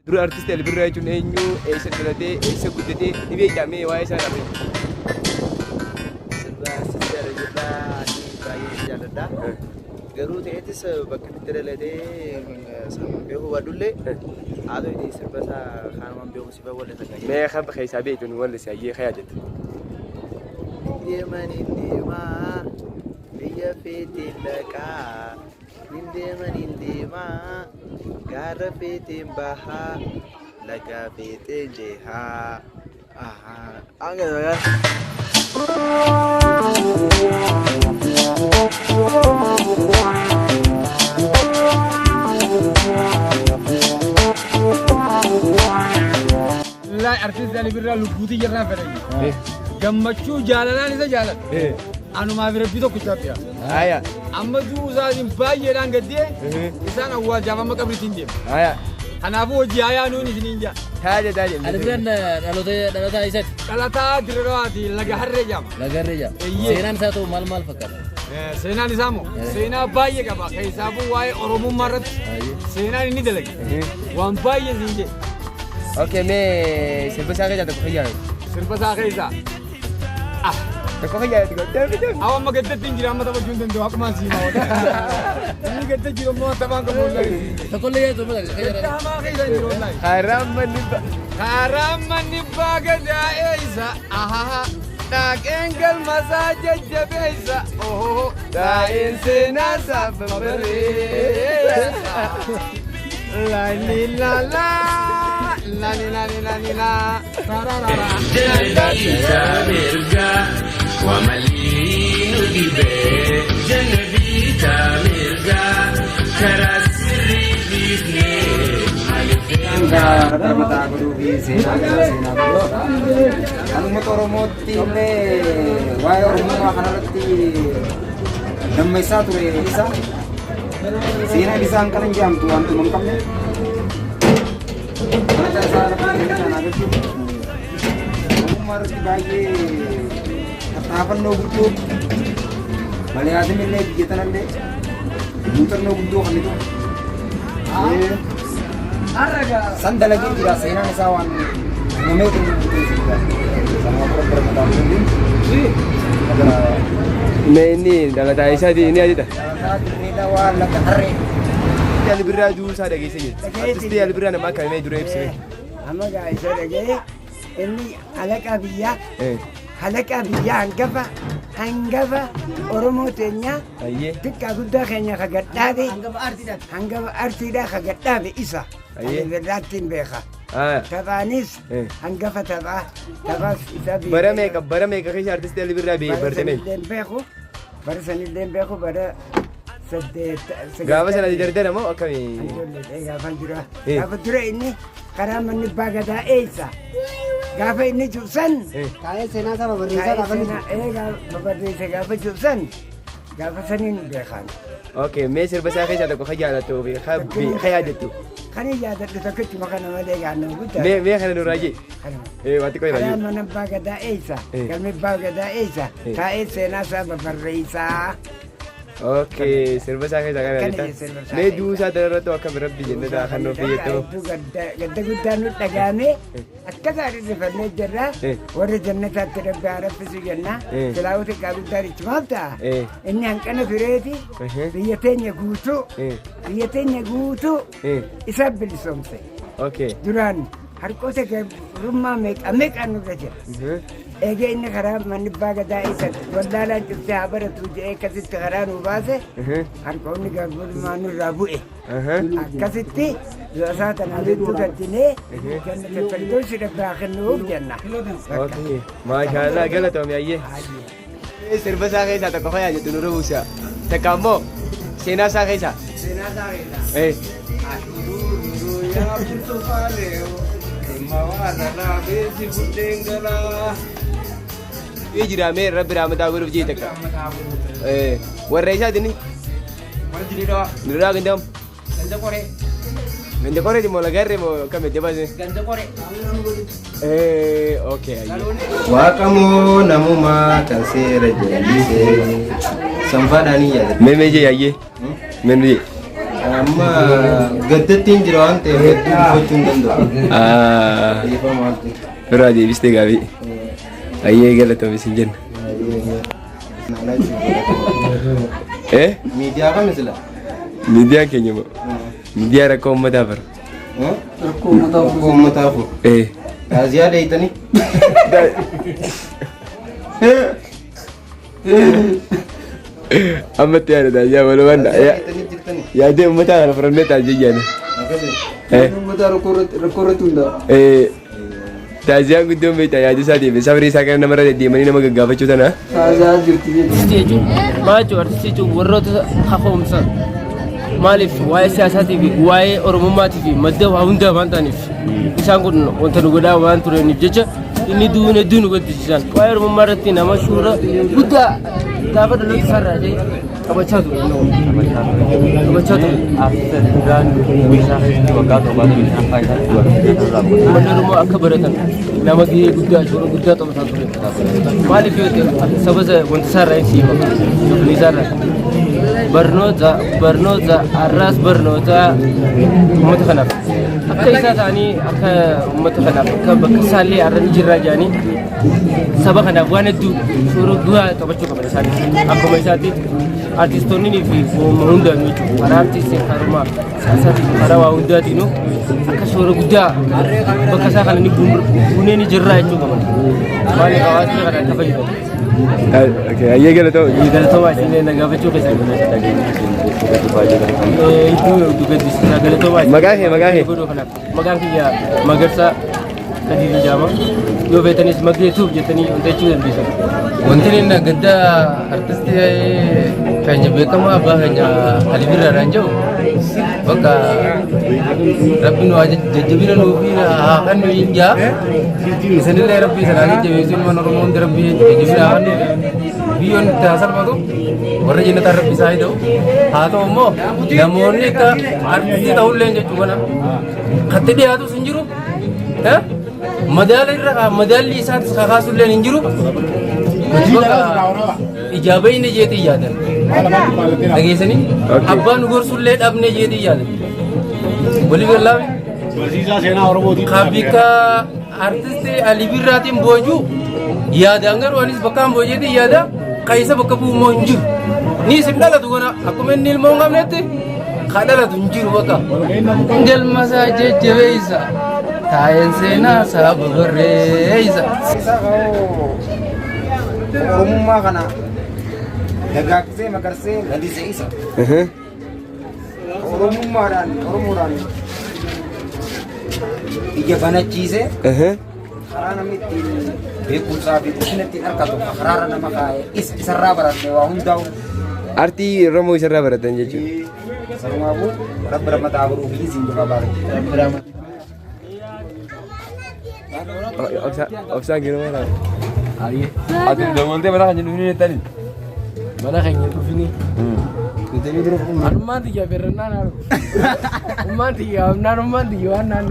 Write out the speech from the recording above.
Dura artist Elbirraa jechuun eenyu eessa dhalatee eessa guddatee ni beekame waa'ee isaa dhabe. Sirba sister jirraa baay'ee jaalladha. Garuu ta'etis bakka itti dhalatee beeku badullee haadha inni sirba isaa kaanumaan beeku si walla sagayee. Mee kan keessaa beektuun walla sagayee kaya jettu. Deeman deemaa biyya feetiin dhaqaa. Deeman deemaa gaara feetiin bahaa laga feetiin jehaa. Angga ya. Lah artis dari Birra lubuti jarang feregi. Gammachu jalanan isa jalan. Anu maafira bito kucapya. Aya. Amma du uzazin baay'ee dhaan gaddee isaan awwaal jaafama qabriitiin deema. Aya. Kanaafuu hojii hayaa nuuni isiniin jaa. Taaje. Albiran dhalotaa isatti. Dhalataa Dirreedawaati laga harree jaama. Laga harree jaama. Seenaan isaa ta'u maal fakkaata? Seenaan isaa moo seenaa baay'ee qaba. Keessaafuu waa'ee Oromummaa irratti seenaan inni dalage waan baay'ee siin jee. Okay, mee sirba isaa keessaa tokko fayyaa. Sirba isaa keessaa. Tokko fayyaa tokko. Awwa amma gaddatti hin jira amma tapha juun danda'u akkumaan siimaa wada. Inni gadda jiru immoo taphaan qabu wallahi. Tokkollee yaa tokko laga. Gaddamaa keessa hin jiru wallahi. Karamma nibbaa gadaa'ee isa. Dhaqeen galmasaa jajjabeessa. Daa'een seenaa saaffa bareessa. La. ومليء بالبيت جنبي تامرجا كراسر بيتني Mata guru bi sena guru. Anu motor moti le, wai orang mana kanalati. Namai satu le bisa. Sena bisa angkat jam tuan tu mengkamnya. Mata saya dapat ini kan ada tu. Umar sebagai apa no butuh. Balik ada ni le kita nanti. Muter no butuh kan itu. Sandal lagi tidak seenak sawan ngemet itu juga sama program tahun ini. Mee ini dhalataa isaati ini aja dah. Ini dawan laga hari. Elbirraa juusaa dhageessee jirti. Artistii Elbirraa nama akkamii dura ibsite. Amma gaa isa dhagee inni halaqa biyyaa hangafa Oromoo teenya xiqqaa guddaa keenya kagadhaabe hangafa artiidhaa kagadhaabe isa. Birraattiin beeka. Taphaanis hangafa taphaas isa beeka. Bara meeqa keessa artistii Elbirraa bartame? Bara sanillee beeku bara Gaafa sana dardara moo akkamii? Gaafa dura inni karaa manni abbaa gadaa eessa. Gaafa inni cubsan. Kaayee seenaa isaa babarreessa gaafa cubsan. Gaafa saniin beekan. Okay, mee sirba isaa keessaa tokko kan jaallattu kan yaaddattu. Kan yaadadhu tokkotti makana malee gaannoo guddaa. Mee kana nurraa jee? Wanti qoy karaa mana abbaa gadaa eessa. Galmi abbaa gadaa eessa. Kaayee seenaa isaa babarreessaa. Okay, sirba isaa keessaa kana jettee. Mee juusaa dararrattu akkam rabbi jennata kan nuuf fayyadamu. Gadda guddaa nu dhagaame akka gaarii rifannee jirra warra jannataatti rabbi haraffisu jenna. Silaawuu xiqqaa guddaa ichumaaf ta'a. Inni hanqana fireeti biyya teenya guutuu isa bilisoomse. Duraan harkoota gabrummaa meeqaan nurra jira. Egaa inni karaa manni abbaa gadaa isa wallaalaan cuftee haa baratu jedhee akkasitti karaa nu baase harkoonni gabrummaa nurraa bu'e. Akkasitti yoosaa tanaa hedduu gaddinee jannata firdawsi dhabbaa kennuuf jenna. Maashaallah galatoomii ayyee. Sirba isaa keessaa tokko fayyaa jettu nurra buusa. Takka ammoo seenaa isaa keessaa. Seenaa isaa keessaa. Jira mee rabbi rahmataa godhuuf jee takka. Warra isaati ni. Nurraa gandam. Ganda koree moo lagarree moo kame deebase. Ganda koree. Okay. Waaqamoo namumaa kan seera jallisee sanfaadhaanii yaadatu. Mee jee ayyee. Mee jee. amma gaddattiin jira waan ta'eef hedduu dubbachuu hin danda'u. Firaa deebistee gaabii. Ayyee galatoome isin jenna. Miidiyaa kam isla? Miidiyaan keenya moo? Miidiyaa rakkoo uummataa bara. Rakkoo uummataaf. Taaziyaa deeytanii? Ammatti yaada taaziyaa walumaan yaadee uummataa kana furannee taazii jaana. Uummataa rakkoo irratti hundaa. Taaziyaan guddoon beektaa yaada isaa deeme sabri isaa kana namarra deddeemanii nama gaggaafachuu tana. Taaziyaa jirti jechuudha. Maal jechuun artistii jechuun warroota hafoomsa maaliif waa'ee siyaasaatii fi waa'ee oromummaatii fi madda waa hundaa waan ta'aniif isaan kun wanta nu godhaa waan turaniif jecha inni duun hedduu nu gaddisiisan waa'ee oromummaa irratti nama shuura guddaa gaafa dhaloota isaarraa jee qabachaa ture. Uummanni Oromoo akka baratan nama gahee guddaa shuura guddaa taphataa ture. Maaliif saba wanta isaarraa hin siima dubni isaarraa barnoota arraas barnoota uummata kanaaf akka isaa ta'anii akka uummata kanaaf akka bakka isaallee arran jirraa jedhanii saba kanaaf waan hedduu suuraa du'aa taphachuu qaban isaanii akkuma isaatti artistoonni fi hundaan jechuudha karaa artistii karumaa siyaasaatiin karaa waa hundaatiinuu akka suuraa guddaa bakka isaa kana ni buunee ni jirraa jechuu qaban maaliif hawaasni kana akka fayyadamu. Ayyee galatoo. Galatoo isin nagaafachuu keessan maqaan kee maqaan kiyya Magarsaa Kadirii jedhama. Yoo feetanis magdeetuuf jettanii hojjechuu dandeessan. Wanti inni gadda artistii keenya beekamaa abbaa keenya Ali Birraadhaan jedhu bakka rabbi nu jajjabina nuufi haa kennu hin jaa isanillee rabbi sanaa jajjabeessuun mana Oromoo hundi rabbi jajjabina haa kennu biyyoon itti haa salphatu warra jennataan rabbi isaa hidha'u haa ta'u immoo namoonni akka artistii ta'ullee jechuu kana katti dhiyaatus hin jiru madaalli isaatis kakaasullee hin jiru ijaabayne jeetii yaadan dhageessanii abbaan gorsullee dhabne jeetii yaadan walii galaafi kaabika artistii Ali Birraatiin boojuu yaadaan garuu anis bakkaan boojeetii yaada kaisa bakka bu'umoo hin jiru ni isin dhalatu kana akkuma inni ilmoo hin qabnetti ka dhalatu hin jiru bakka galmasaa jajjabeessa taa'een seenaa saaba barreessa. Oromummaa kana dagaagsee makarsee ladisee isa. Oromoodhaan ija banachiisee karaa namni ittiin beekumsaa fi guddina ittiin argatu karaara nama kaa'ee isarraa baratee waa hundaa'u. Artii Oromoo isarraa baratan jechuudha. Sarumaafuu rabbi rammataa baruu fi isin jabaa baarate. Obsaan yeroo mana. Ati dabaltee mana kan jennuuf ni nettani. Mana kan jennuuf Anumaan tiga berrenang aku. Umat tiga, naruman tiga, anan.